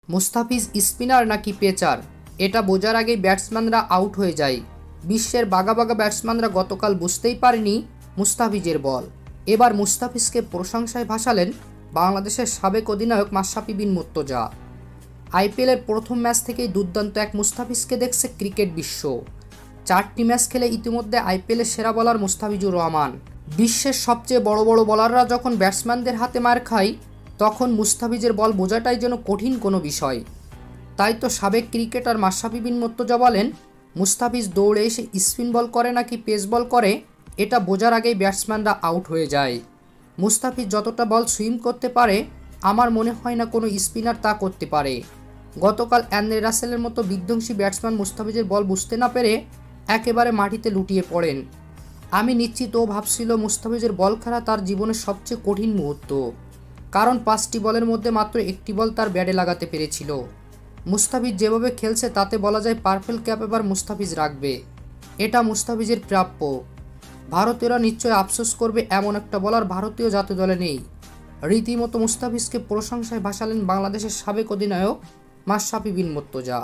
Mustafiz spinner নাকি pacer এটা বোঝার আগেই ব্যাটসম্যানরা আউট হয়ে যায়। বিশ্বের বাঘা বাঘা ব্যাটসম্যানরা গতকাল বুঝতেই পারেনি মুস্তাফিজের বল। এবার মুস্তাফিজকে প্রশংসায় ভাসালেন বাংলাদেশের সাবেক অধিনায়ক মাশরাফি বিন মুর্তজা। আইপিএলের প্রথম ম্যাচ থেকেই দুর্দান্ত এক মুস্তাফিজকে দেখছে ক্রিকেট বিশ্ব। 4টি ম্যাচ খেলে ইতিমধ্যে আইপিএলের সেরা বোলার মুস্তাফিজুর রহমান। বিশ্বের সবচেয়ে বড় বড় বোলাররা যখন ব্যাটসম্যানদের হাতে মার খায় তখন মুস্তাফিজের বল বোঝাটাই যেন কঠিন কোনো বিষয়। তাই তো সাবেক ক্রিকেটার মাশরাফি বিন মুর্তজা বলেন, মুস্তাফিজ দৌড়ে এসে স্পিন বল করে নাকি পেস বল করে এটা বোঝার আগেই ব্যাটসম্যানরা আউট হয়ে যায়। মুস্তাফিজ যতটা বল সুইং করতে পারে আমার মনে হয় না কোনো স্পিনার তা করতে পারে। গতকাল অ্যান্ড্রে রাসেলের মতো বিধ্বংসী ব্যাটসম্যান মুস্তাফিজের বল বুঝতে না পেরে একেবারে মাটিতে লুটিয়ে পড়েন। আমি নিশ্চিত ও ভাবছিল মুস্তাফিজের বল খেলা তার জীবনের সবচেয়ে কঠিন মুহূর্ত, কারণ 5টি বলের মধ্যে মাত্র 1টি বল তার ব্যাটে লাগাতে পেরেছিল। মুস্তাফিজ যেভাবে খেলছে তাতে বলা যায় পার্পল ক্যাপ এবার মুস্তাফিজ রাখবে। এটা মুস্তাফিজের প্রাপ্য। ভারতীয়রা নিশ্চয়ই আফসোস করবে এমন একটা বলার ভারতীয় জাতীয় দলে নেই। রীতিমতো মুস্তাফিজকে প্রশংসায় ভাসালেন বাংলাদেশের সাবেক অধিনায়ক মাশরাফি বিন মুর্তজা।